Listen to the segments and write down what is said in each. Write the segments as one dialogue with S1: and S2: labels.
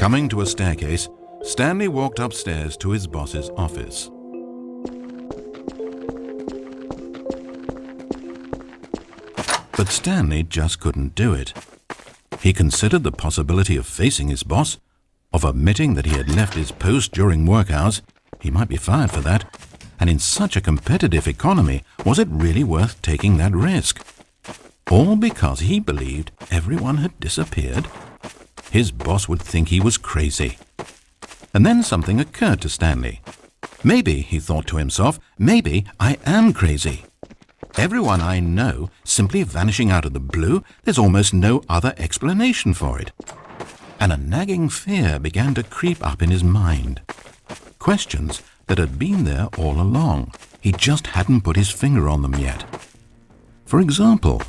S1: Coming to a staircase, Stanley walked upstairs to his boss's office. But Stanley just couldn't do it. He considered the possibility of facing his boss, of admitting that he had left his post during work hours. He might be fired for that. And in such a competitive economy, was it really worth taking that risk? All because he believed everyone had disappeared? His boss would think he was crazy. And then something occurred to Stanley. Maybe, he thought to himself, maybe I am crazy. Everyone I know simply vanishing out of the blue, there's almost no other explanation for it. And a nagging fear began to creep up in his mind. Questions that had been there all along. He just hadn't put his finger on them yet. For example,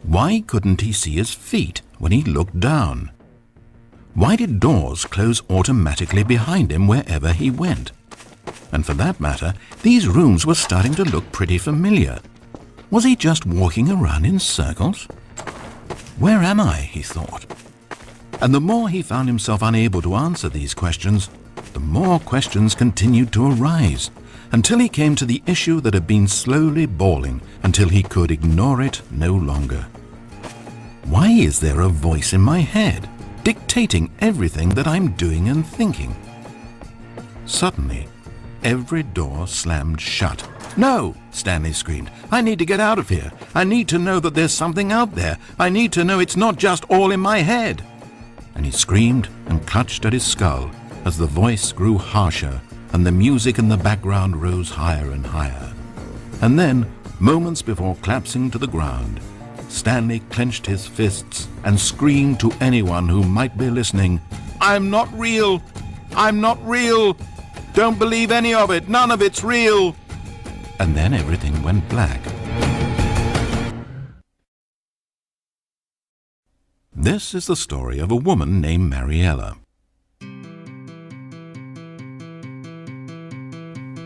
S1: why couldn't he see his feet when he looked down? Why did doors close automatically behind him wherever he went? And for that matter, these rooms were starting to look pretty familiar. Was he just walking around in circles? Where am I, he thought. And the more he found himself unable to answer these questions, the more questions continued to arise, until he came to the issue that had been slowly boiling until he could ignore it no longer. Why is there a voice in my head, dictating everything that I'm doing and thinking? Suddenly, every door slammed shut. "No!" Stanley screamed. "I need to get out of here. I need to know that there's something out there. I need to know it's not just all in my head." And he screamed and clutched at his skull as the voice grew harsher and the music in the background rose higher and higher. And then, moments before collapsing to the ground, Stanley clenched his fists and screamed to anyone who might be listening, "I'm not real! I'm not real! Don't believe any of it! None of it's real!" And then everything went black. This is the story of a woman named Mariella.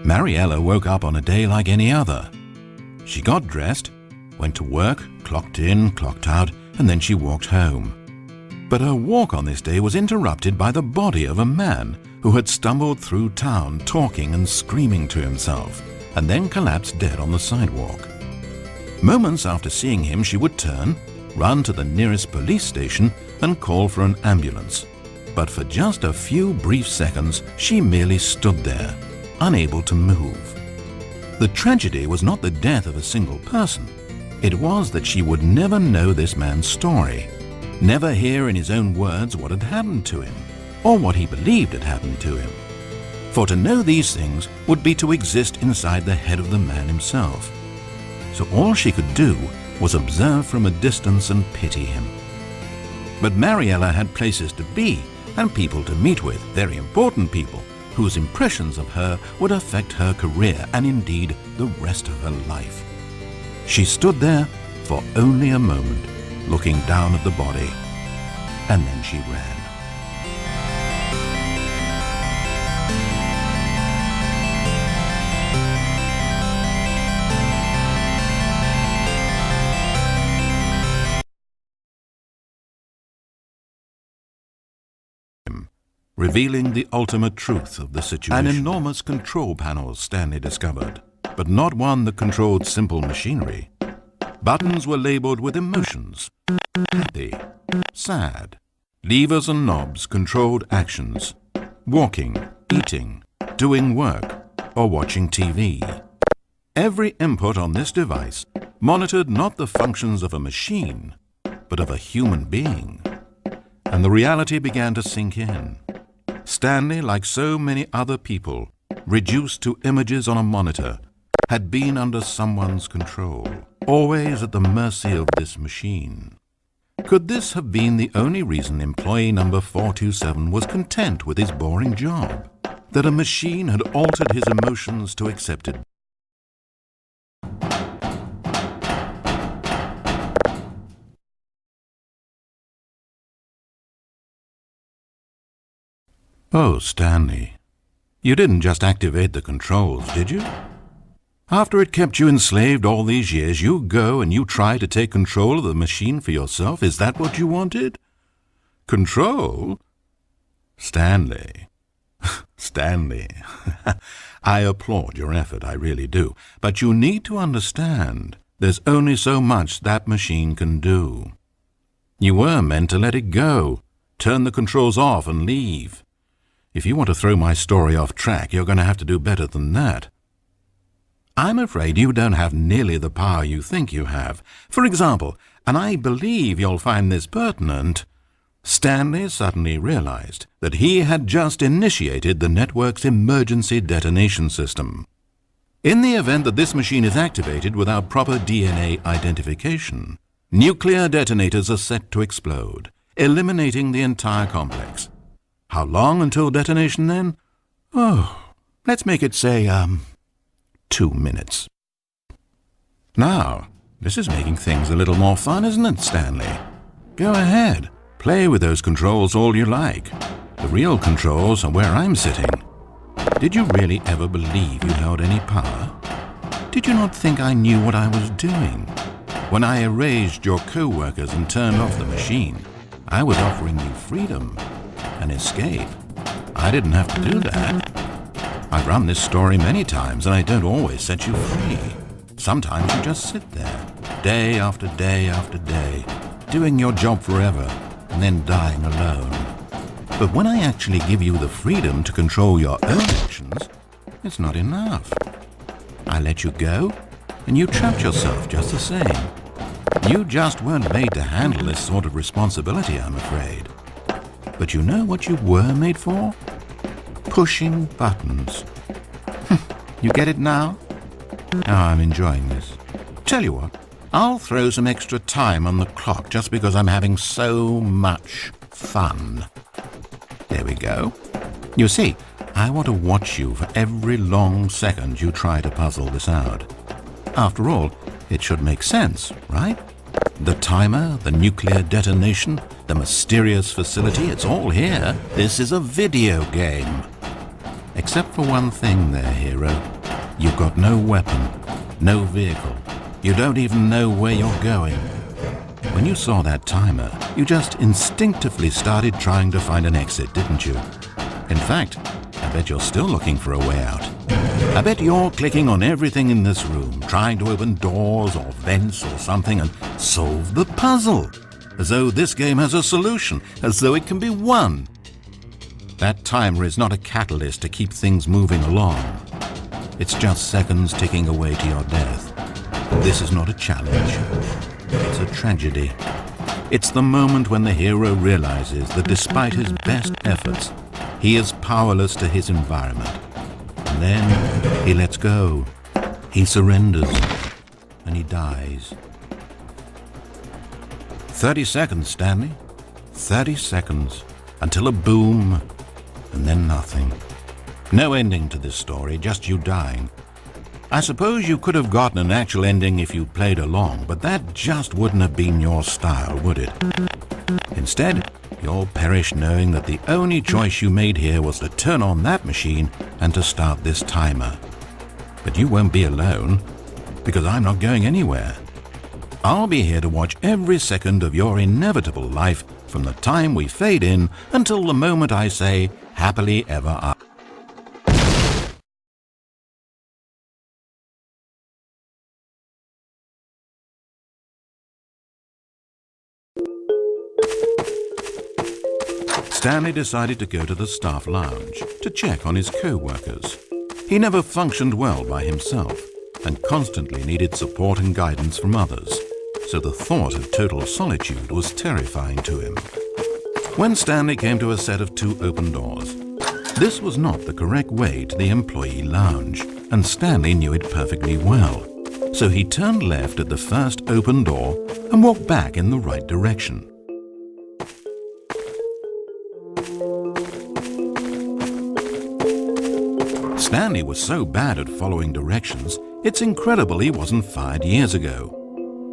S1: Mariella woke up on a day like any other. She got dressed, went to work, clocked in, clocked out, and then she walked home. But her walk on this day was interrupted by the body of a man who had stumbled through town talking and screaming to himself, and then collapsed dead on the sidewalk. Moments after seeing him, she would turn, run to the nearest police station, and call for an ambulance. But for just a few brief seconds, she merely stood there, unable to move. The tragedy was not the death of a single person. It was that she would never know this man's story, never hear in his own words what had happened to him, or what he believed had happened to him. For to know these things would be to exist inside the head of the man himself. So all she could do was observe from a distance and pity him. But Mariella had places to be and people to meet with, very important people, whose impressions of her would affect her career and indeed the rest of her life. She stood there for only a moment, looking down at the body, and then she ran. Revealing the ultimate truth of the situation. An enormous control panel Stanley discovered, but not one that controlled simple machinery. Buttons were labeled with emotions: happy, sad. Levers and knobs controlled actions: walking, eating, doing work, or watching TV. Every input on this device monitored not the functions of a machine, but of a human being. And the reality began to sink in. Stanley, like so many other people, reduced to images on a monitor, had been under someone's control, always at the mercy of this machine. Could this have been the only reason employee number 427 was content with his boring job? That a machine had altered his emotions to accept it? Oh, Stanley, you didn't just activate the controls, did you? After it kept you enslaved all these years, you go and you try to take control of the machine for yourself? Is that what you wanted? Control? Stanley. Stanley. I applaud your effort, I really do. But you need to understand, there's only so much that machine can do. You were meant to let it go, turn the controls off and leave. If you want to throw my story off track, you're going to have to do better than that. I'm afraid you don't have nearly the power you think you have. For example, and I believe you'll find this pertinent, Stanley suddenly realized that he had just initiated the network's emergency detonation system. In the event that this machine is activated without proper DNA identification, nuclear detonators are set to explode, eliminating the entire complex. How long until detonation then? Oh, let's make it say, 2 minutes. Now, this is making things a little more fun, isn't it, Stanley? Go ahead, play with those controls all you like. The real controls are where I'm sitting. Did you really ever believe you held any power? Did you not think I knew what I was doing? When I erased your co-workers and turned off the machine, I was offering you freedom, an escape. I didn't have to do that. I've run this story many times, and I don't always set you free. Sometimes you just sit there, day after day after day, doing your job forever, and then dying alone. But when I actually give you the freedom to control your own actions, it's not enough. I let you go, and you trapped yourself just the same. You just weren't made to handle this sort of responsibility, I'm afraid. But you know what you were made for? Pushing buttons. You get it now? Oh, I'm enjoying this. Tell you what, I'll throw some extra time on the clock just because I'm having so much fun. There we go. You see, I want to watch you for every long second you try to puzzle this out. After all, it should make sense, right? The timer, the nuclear detonation, the mysterious facility, it's all here. This is a video game. Except for one thing there, hero. You've got no weapon, no vehicle. You don't even know where you're going. When you saw that timer, you just instinctively started trying to find an exit, didn't you? In fact, I bet you're still looking for a way out. I bet you're clicking on everything in this room, trying to open doors or vents or something and solve the puzzle. As though this game has a solution, as though it can be won. That timer is not a catalyst to keep things moving along. It's just seconds ticking away to your death. This is not a challenge. It's a tragedy. It's the moment when the hero realizes that despite his best efforts, he is powerless to his environment. And then he lets go. He surrenders. And he dies. 30 seconds, Stanley. 30 seconds. Until a boom, and then nothing. No ending to this story, just you dying. I suppose you could have gotten an actual ending if you played along, but that just wouldn't have been your style, would it? Instead, you'll perish knowing that the only choice you made here was to turn on that machine and to start this timer. But you won't be alone, because I'm not going anywhere. I'll be here to watch every second of your inevitable life from the time we fade in until the moment I say, happily ever after. Stanley decided to go to the staff lounge to check on his co-workers. He never functioned well by himself and constantly needed support and guidance from others, so the thought of total solitude was terrifying to him. When Stanley came to a set of 2 open doors, this was not the correct way to the employee lounge, and Stanley knew it perfectly well. So he turned left at the first open door and walked back in the right direction. Stanley was so bad at following directions, it's incredible he wasn't fired years ago.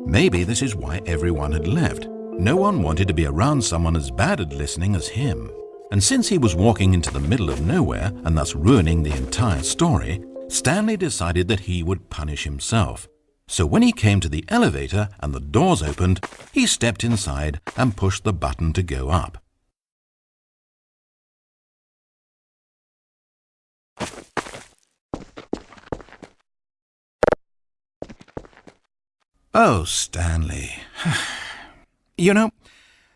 S1: Maybe this is why everyone had left. No one wanted to be around someone as bad at listening as him. And since he was walking into the middle of nowhere and thus ruining the entire story, Stanley decided that he would punish himself. So when he came to the elevator and the doors opened, he stepped inside and pushed the button to go up. Oh, Stanley. You know,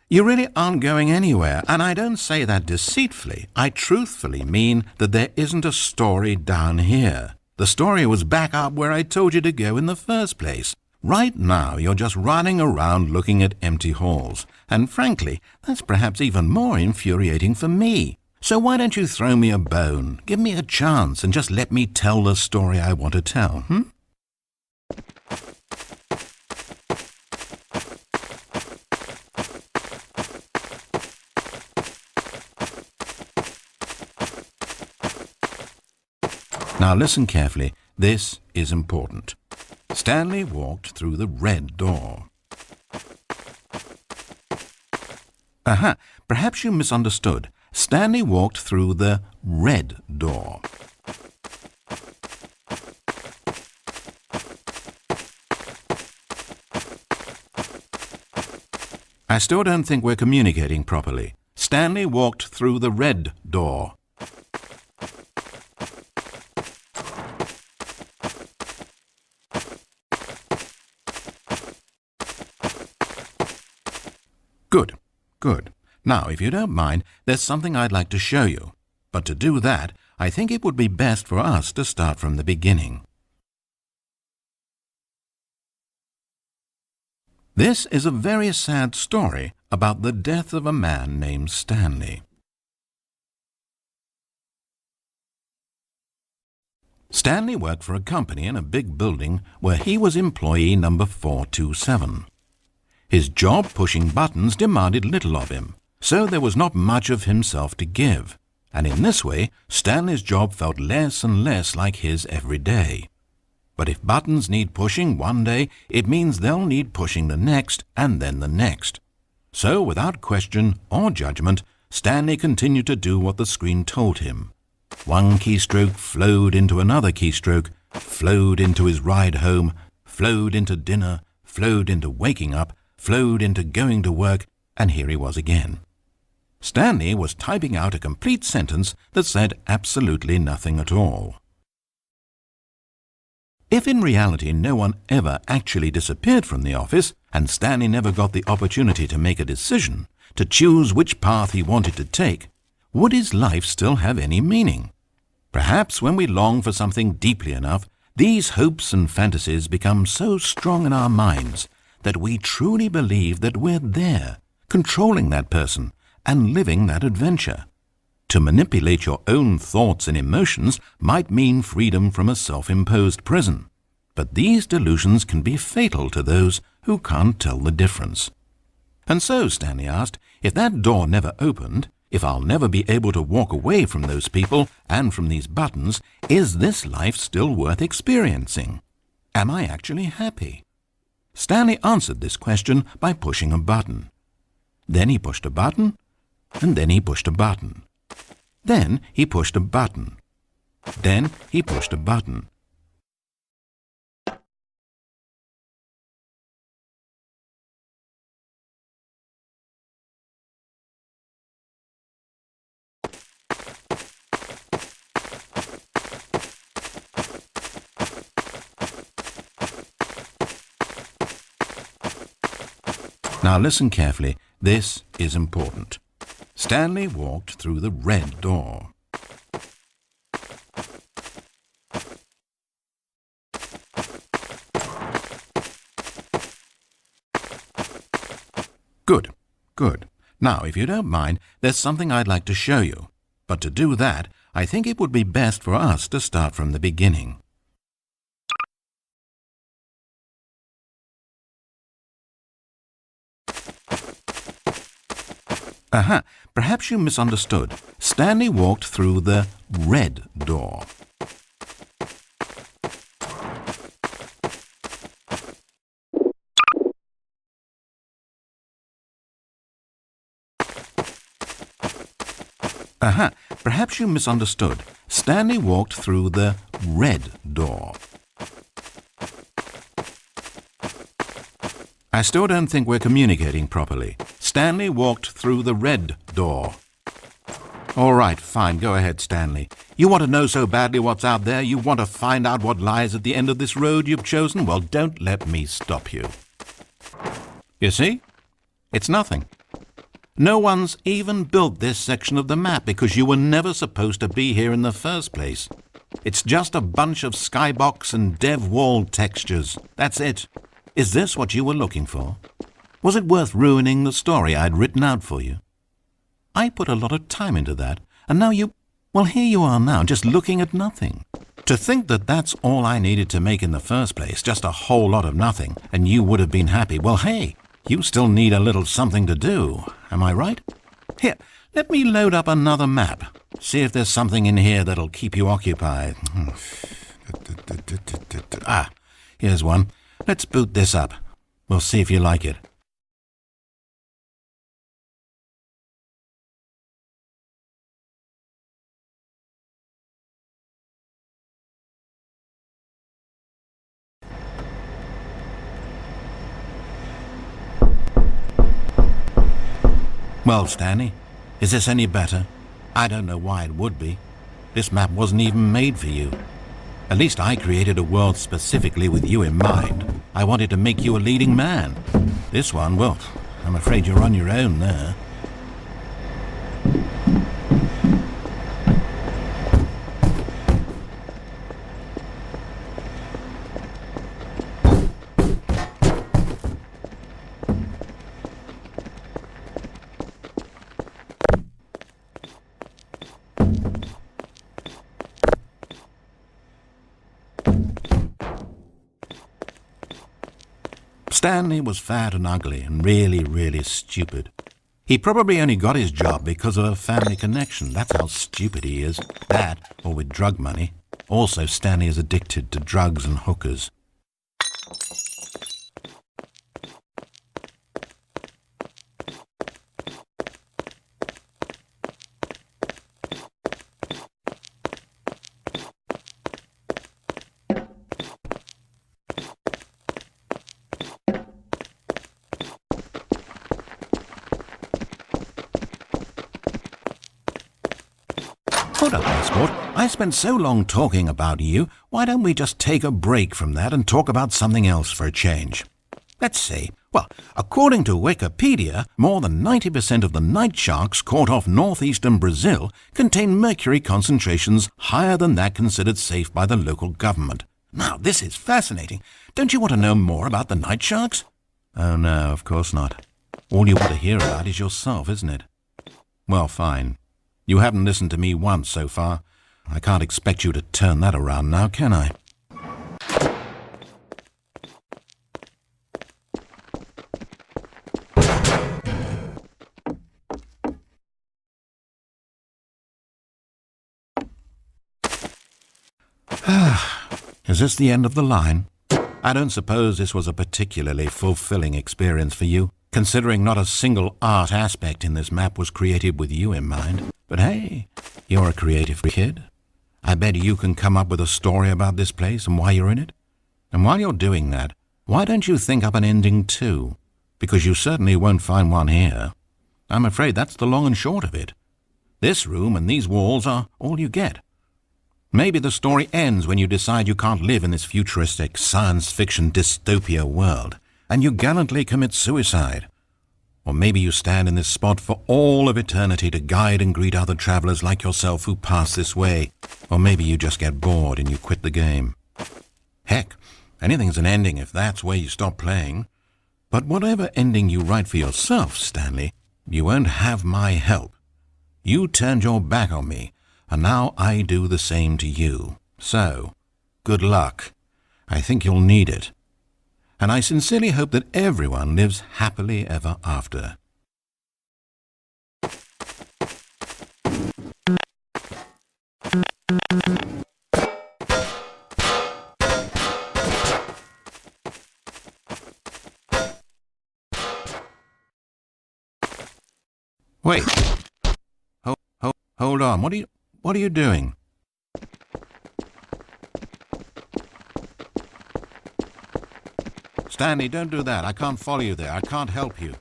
S1: you really aren't going anywhere, and I don't say that deceitfully. I truthfully mean that there isn't a story down here. The story was back up where I told you to go in the first place. Right now, you're just running around looking at empty halls, and frankly, that's perhaps even more infuriating for me. So why don't you throw me a bone, give me a chance, and just let me tell the story I want to tell, Now listen carefully. This is important. Stanley walked through the red door. Aha, perhaps you misunderstood. Stanley walked through the red door. I still don't think we're communicating properly. Stanley walked through the red door. Good, good. Now, if you don't mind, there's something I'd like to show you. But to do that, I think it would be best for us to start from the beginning. This is a very sad story about the death of a man named Stanley. Stanley worked for a company in a big building where he was employee number 427. His job pushing buttons demanded little of him, so there was not much of himself to give, and in this way Stanley's job felt less and less like his every day. But if buttons need pushing one day, it means they'll need pushing the next and then the next. So without question or judgment, Stanley continued to do what the screen told him. One keystroke flowed into another keystroke, flowed into his ride home, flowed into dinner, flowed into waking up, flowed into going to work, and here he was again. Stanley was typing out a complete sentence that said absolutely nothing at all. If in reality no one ever actually disappeared from the office, and Stanley never got the opportunity to make a decision, to choose which path he wanted to take, would his life still have any meaning? Perhaps when we long for something deeply enough, these hopes and fantasies become so strong in our minds that we truly believe that we're there, controlling that person and living that adventure. To manipulate your own thoughts and emotions might mean freedom from a self-imposed prison, but these delusions can be fatal to those who can't tell the difference. And so, Stanley asked, if that door never opened, if I'll never be able to walk away from those people and from these buttons, is this life still worth experiencing? Am I actually happy? Stanley answered this question by pushing a button. Then he pushed a button, and then he pushed a button. Then he pushed a button. Then he pushed a button. Now listen carefully. This is important. Stanley walked through the red door. Good, good. Now, if you don't mind, there's something I'd like to show you. But to do that, I think it would be best for us to start from the beginning. Aha, perhaps you misunderstood. Stanley walked through the red door. Aha, perhaps you misunderstood. Stanley walked through the red door. I still don't think we're communicating properly. Stanley walked through the red door. All right, fine, go ahead, Stanley. You want to know so badly what's out there? You want to find out what lies at the end of this road you've chosen? Well, don't let me stop you. You see? It's nothing. No one's even built this section of the map because you were never supposed to be here in the first place. It's just a bunch of skybox and dev wall textures. That's it. Is this what you were looking for? Was it worth ruining the story I'd written out for you? I put a lot of time into that, and now well, here you are now, just looking at nothing. To think that that's all I needed to make in the first place, just a whole lot of nothing, and you would have been happy. Well, hey, you still need a little something to do. Am I right? Here, let me load up another map. See if there's something in here that'll keep you occupied. Ah, here's one. Let's boot this up. We'll see if you like it. Well, Stanley, is this any better? I don't know why it would be. This map wasn't even made for you. At least I created a world specifically with you in mind. I wanted to make you a leading man. This one, well, I'm afraid you're on your own there. Stanley was fat and ugly and really, really stupid. He probably only got his job because of a family connection. That's how stupid he is. That, or with drug money. Also, Stanley is addicted to drugs and hookers. Hold up, my sport. I spent so long talking about you, why don't we just take a break from that and talk about something else for a change? Let's see. Well, according to Wikipedia, more than 90% of the night sharks caught off northeastern Brazil contain mercury concentrations higher than that considered safe by the local government. Now, this is fascinating. Don't you want to know more about the night sharks? Oh, no, of course not. All you want to hear about is yourself, isn't it? Well, fine. You haven't listened to me once so far. I can't expect you to turn that around now, can I? Is this the end of the line? I don't suppose this was a particularly fulfilling experience for you, considering not a single art aspect in this map was created with you in mind. But hey, you're a creative kid. I bet you can come up with a story about this place and why you're in it. And while you're doing that, why don't you think up an ending too? Because you certainly won't find one here. I'm afraid that's the long and short of it. This room and these walls are all you get. Maybe the story ends when you decide you can't live in this futuristic science fiction dystopia world, and you gallantly commit suicide. Or maybe you stand in this spot for all of eternity to guide and greet other travelers like yourself who pass this way. Or maybe you just get bored and you quit the game. Heck, anything's an ending if that's where you stop playing. But whatever ending you write for yourself, Stanley, you won't have my help. You turned your back on me, and now I do the same to you. So, good luck. I think you'll need it. And I sincerely hope that everyone lives happily ever after. Wait. Hold on. What are you doing? Stanley, don't do that. I can't follow you there. I can't help you.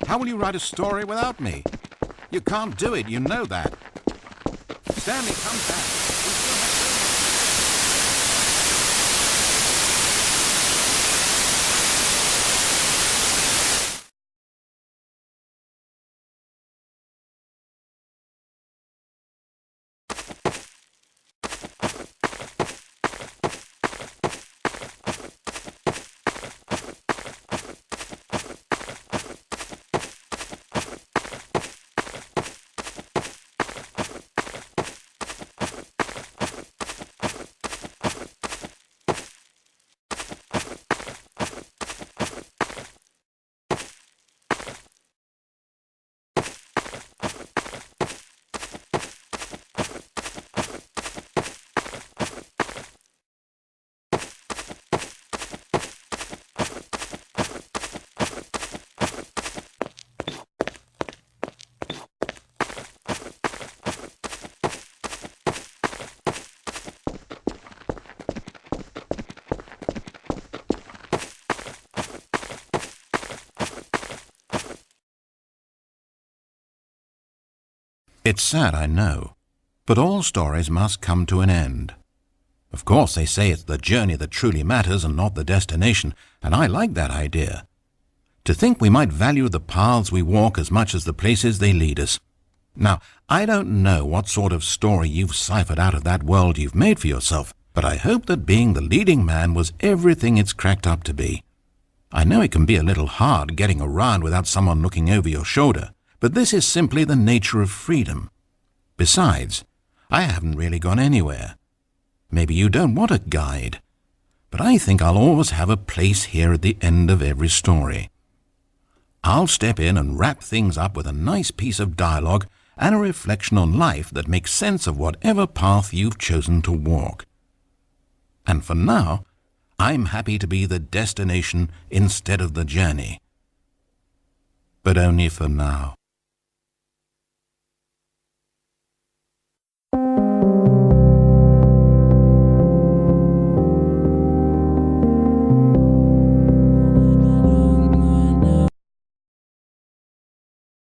S1: How will you write a story without me? You can't do it, you know that. Stanley, come back. We still have so much. It's sad, I know, but all stories must come to an end. Of course, they say it's the journey that truly matters and not the destination, and I like that idea. To think we might value the paths we walk as much as the places they lead us. Now, I don't know what sort of story you've ciphered out of that world you've made for yourself, but I hope that being the leading man was everything it's cracked up to be. I know it can be a little hard getting around without someone looking over your shoulder, but this is simply the nature of freedom. Besides, I haven't really gone anywhere. Maybe you don't want a guide, but I think I'll always have a place here at the end of every story. I'll step in and wrap things up with a nice piece of dialogue and a reflection on life that makes sense of whatever path you've chosen to walk. And for now, I'm happy to be the destination instead of the journey. But only for now.